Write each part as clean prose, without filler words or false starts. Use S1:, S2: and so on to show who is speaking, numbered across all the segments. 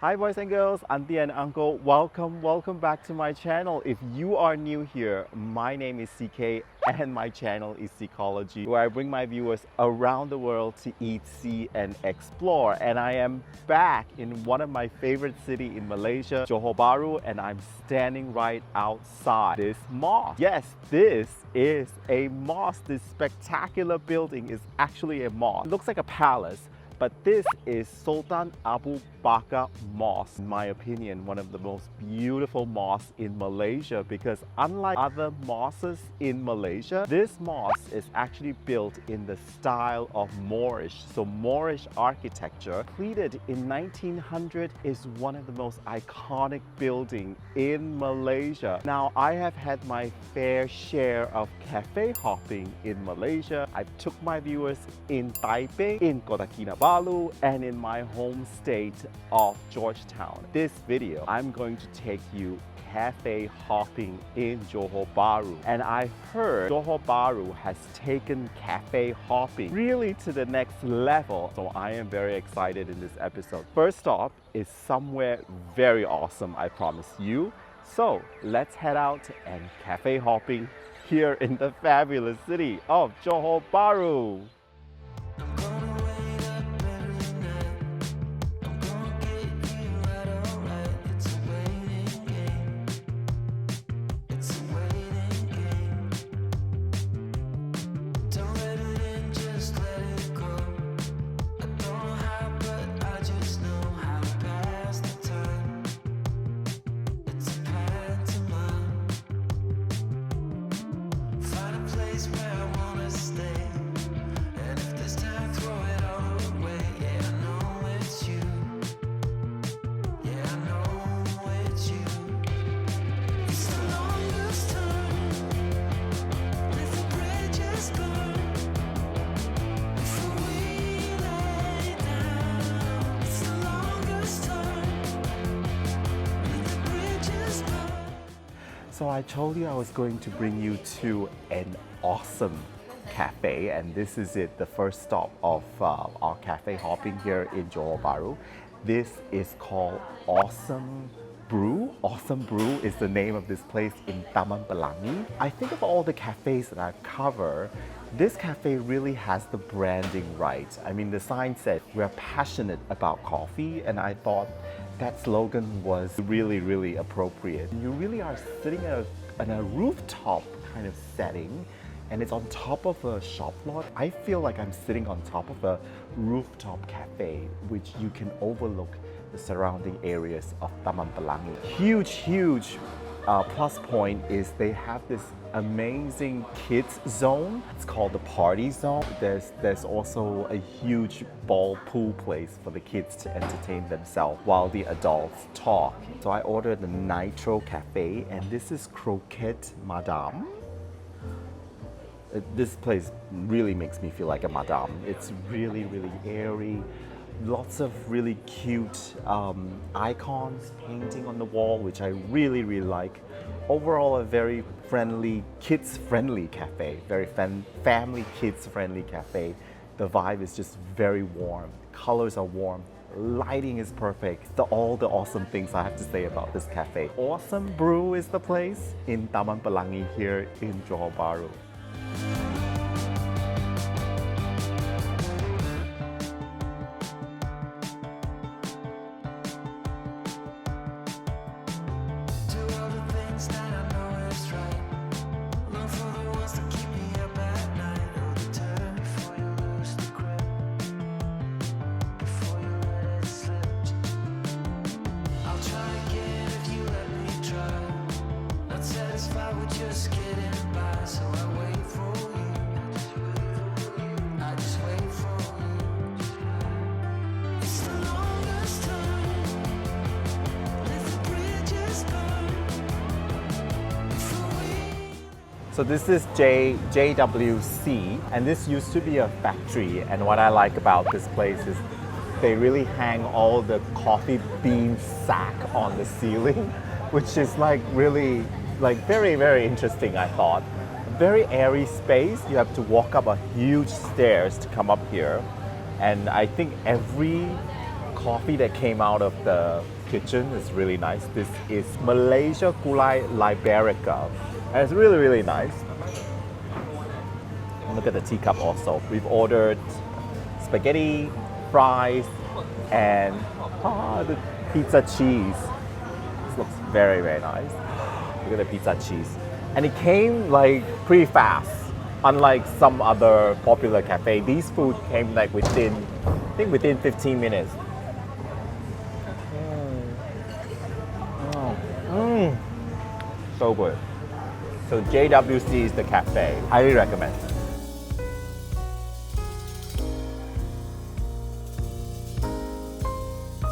S1: Hi boys and girls, auntie and uncle, welcome back to my channel. If you are new here, my name is CK and my channel is Ecology, where I bring my viewers around the world to eat, see and explore. And I am back in one of my favorite cities in Malaysia, Johor Bharu, and I'm standing right outside this mosque. Yes, this is a mosque. This spectacular building is actually a mosque. It looks like a palace. But this is Sultan Abu Bakar Mosque, in my opinion, one of the most beautiful mosques in Malaysia, because unlike other mosques in Malaysia, this mosque is actually built in the style of Moorish. So Moorish architecture, completed in 1900, is one of the most iconic buildings in Malaysia. Now, I have had my fair share of cafe hopping in Malaysia. I took my viewers in Taipei, in Kota Kinabalu, and in my home state of Georgetown. This video, I'm going to take you cafe hopping in Johor Bahru. And I heard Johor Bahru has taken cafe hopping really to the next level. So I am very excited in this episode. First stop is somewhere very awesome, I promise you. So let's head out and cafe hopping here in the fabulous city of Johor Bahru. So I told you I was going to bring you to an awesome cafe, and this is it, the first stop of our cafe hopping here in Johor Bahru. This is called Awesome Brew. Awesome Brew is the name of this place in Taman Pelangi. I think of all the cafes that I've covered, this cafe really has the branding right. I mean, the sign said, "We're passionate about coffee," and I thought that slogan was really appropriate. You really are sitting in a rooftop kind of setting, and it's on top of a shop lot. I feel like I'm sitting on top of a rooftop cafe, which you can overlook the surrounding areas of Taman Pelangi. Huge plus point is they have this amazing kids zone. It's called the party zone. There's also a huge ball pool place for the kids to entertain themselves while the adults talk. So I ordered the Nitro Cafe, and this is Croquette Madame. This place really makes me feel like a madame. It's really airy. Lots of really cute icons painting on the wall, which I really like. Overall, a very friendly, kids-friendly cafe, very family, kids-friendly cafe. The vibe is just very warm. Colors are warm. Lighting is perfect. All the awesome things I have to say about this cafe. Awesome Brew is the place in Taman Pelangi here in Johor Bahru. So this is JWC, and this used to be a factory, and what I like about this place is they really hang all the coffee bean sack on the ceiling, which is very interesting, I thought. Very airy space. You have to walk up a huge stairs to come up here, and I think every coffee that came out of the kitchen is really nice. This is Malaysia Gulai Liberica. And it's really, really nice. And look at the teacup also. We've ordered spaghetti, fries, and the pizza cheese. This looks very, very nice. Look at the pizza cheese. And it came like pretty fast. Unlike some other popular cafe, these food came like within 15 minutes. So good. So JWC is the cafe. Highly recommend.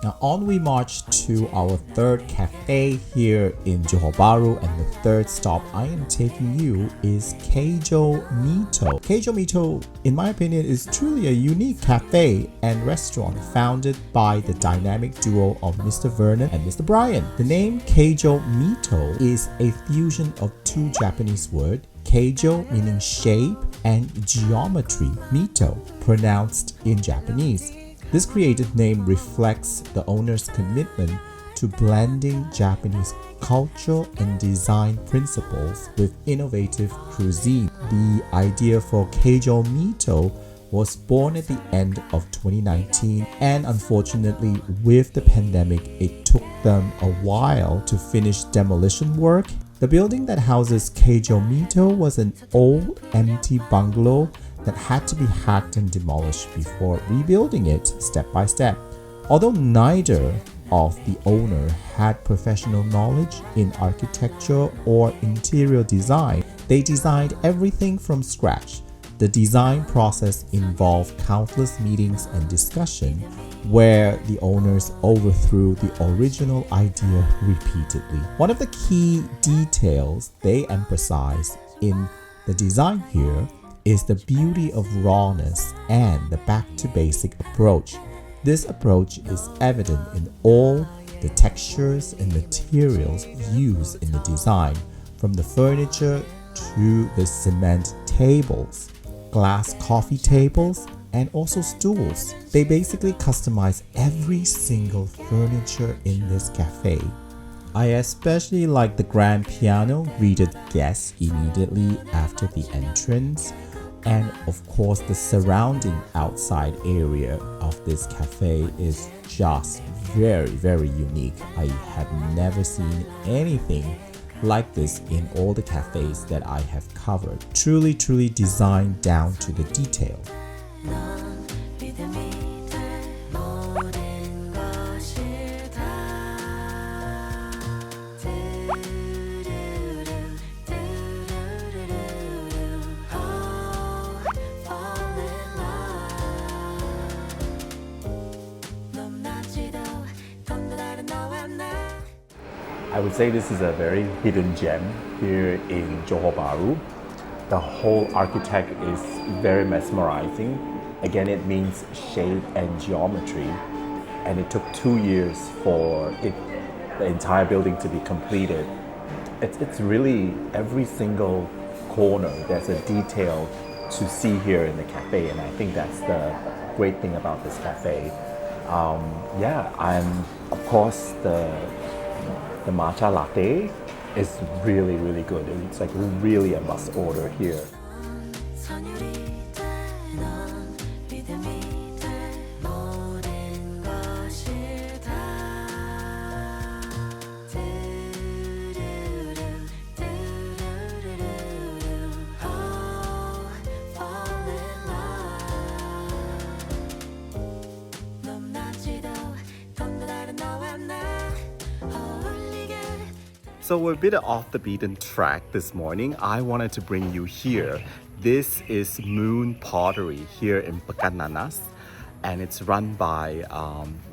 S2: Now on we march to our third cafe here in Johor Bahru, and the third stop I am taking you is Keijometo. Keijometo, in my opinion, is truly a unique cafe and restaurant founded by the dynamic duo of Mr. Vernon and Mr. Brian. The name Keijometo is a fusion of two Japanese words, Keijo meaning shape and geometry, Mito, pronounced in Japanese. This creative name reflects the owner's commitment to blending Japanese culture and design principles with innovative cuisine. The idea for Keijometo was born at the end of 2019, and unfortunately with the pandemic it took them a while to finish demolition work. The building that houses Keijometo was an old empty bungalow that had to be hacked and demolished before rebuilding it step by step. Although neither of the owner had professional knowledge in architecture or interior design, they designed everything from scratch. The design process involved countless meetings and discussion where the owners overthrew the original idea repeatedly. One of the key details they emphasize in the design here is the beauty of rawness and the back-to-basic approach. This approach is evident in all the textures and materials used in the design, from the furniture to the cement tables, glass coffee tables, and also stools. They basically customize every single furniture in this cafe. I especially like the grand piano greeted guests immediately after the entrance. And of course, the surrounding outside area of this cafe is just very, very unique. I have never seen anything like this in all the cafes that I have covered. Truly, truly designed down to the detail.
S1: I would say this is a very hidden gem here in Johor Bharu. The whole architect is very mesmerizing. Again, it means shape and geometry. And it took 2 years for the entire building to be completed. It's really every single corner, there's a detail to see here in the cafe. And I think that's the great thing about this cafe. And of course the matcha latte is really, really good. It's like really a must order here. So we're a bit off the beaten track this morning. I wanted to bring you here. This is Moon Pottery here in Pekan Nanas, and it's run by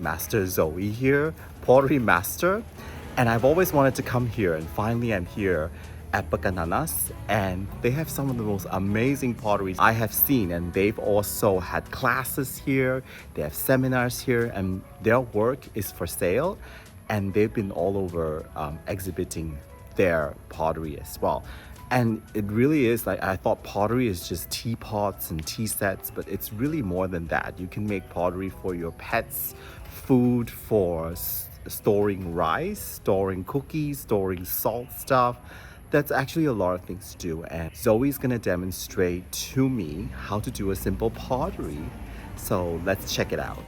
S1: Master Zoe here, pottery master. And I've always wanted to come here, and finally I'm here at Pekan Nanas, and they have some of the most amazing potteries I have seen, and they've also had classes here, they have seminars here, and their work is for sale. And they've been all over exhibiting their pottery as well. And it really is like, I thought pottery is just teapots and tea sets, but it's really more than that. You can make pottery for your pets, food for storing rice, storing cookies, storing salt stuff. That's actually a lot of things to do. And Zoe's gonna demonstrate to me how to do a simple pottery. So let's check it out.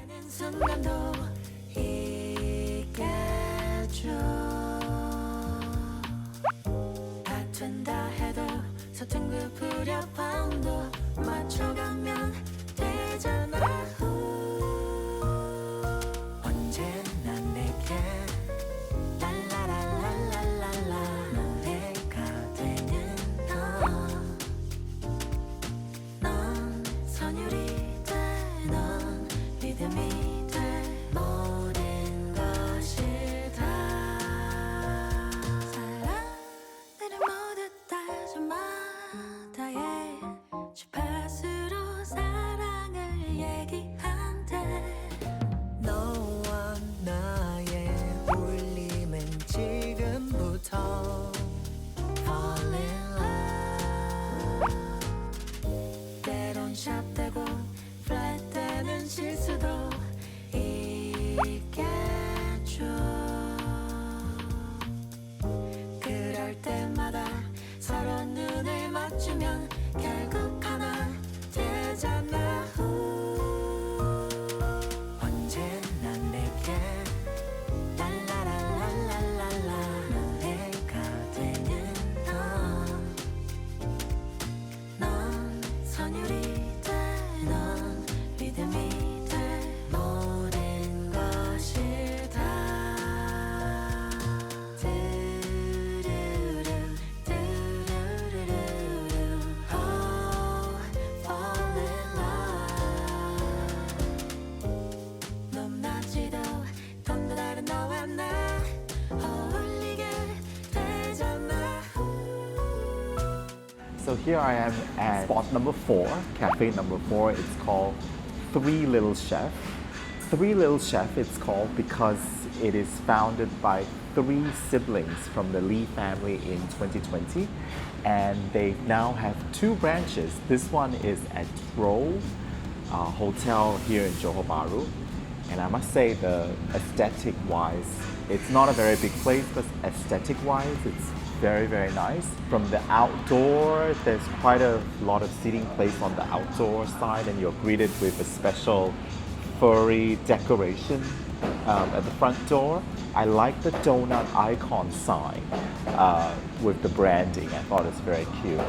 S1: So here I am at spot number 4, cafe number 4. It's called Three Little Chef. Three Little Chef, it's called because it is founded by 3 siblings from the Lee family in 2020. And they now have 2 branches. This one is at Brew hotel here in Johor Bharu. And I must say, the aesthetic wise, it's not a very big place, but aesthetic wise, it's very, very nice. From the outdoor, there's quite a lot of seating place on the outdoor side, and you're greeted with a special furry decoration at the front door. I like the donut icon sign with the branding. I thought it's very cute.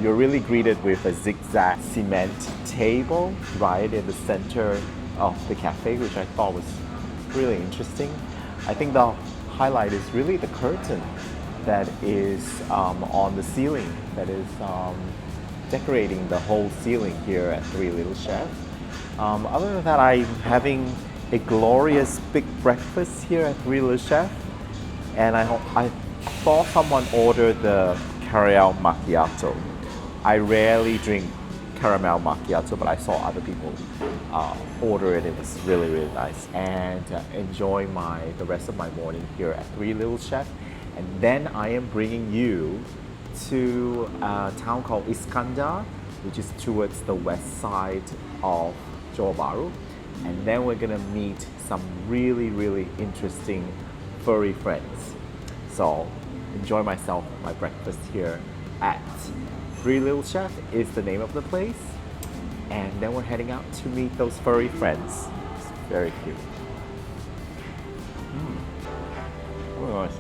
S1: You're really greeted with a zigzag cement table right in the center of the cafe, which I thought was really interesting. I think the highlight is really the curtain that is on the ceiling, that is decorating the whole ceiling here at Three Little Chef. Other than that, I'm having a glorious big breakfast here at Three Little Chef, and I saw someone order the caramel macchiato. I rarely drink caramel macchiato, but I saw other people order it. It was really, really nice. And enjoy the rest of my morning here at Three Little Chef. And then I am bringing you to a town called Iskandar, which is towards the west side of Johor Bahru. And then we're gonna meet some really, really interesting furry friends. So enjoy my breakfast here at Three Little Chef is the name of the place. And then we're heading out to meet those furry friends. It's very cute. Oh, nice.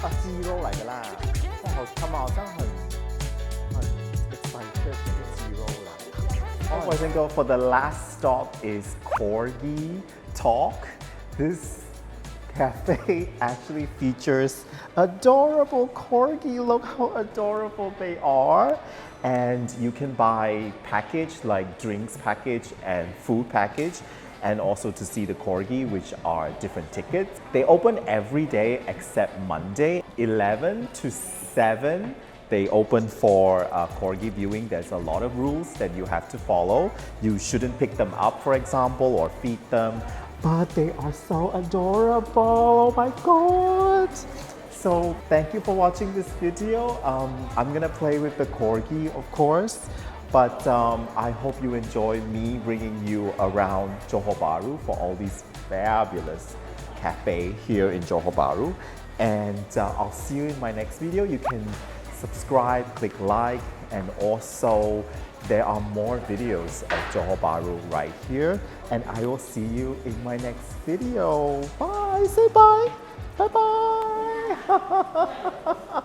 S1: 鸡肉来的啦，哇，他们好像很 excited 这个鸡肉啦。Oh, boys and girls, for the last stop is Corgi Talk. This cafe actually features adorable corgi. Look how adorable they are. And you can buy package like drinks package and food package, and also to see the corgi, which are different tickets. They open every day except Monday, 11 to 7. They open for corgi viewing. There's a lot of rules that you have to follow. You shouldn't pick them up, for example, or feed them. But they are so adorable, oh my god! So thank you for watching this video. I'm gonna play with the corgi, of course, but I hope you enjoy me bringing you around Johor Bahru for all these fabulous cafe here in Johor Bahru. And I'll see you in my next video. You can subscribe, click like, and also there are more videos of Johor Bahru right here. And I will see you in my next video. Bye! Say bye! Bye bye!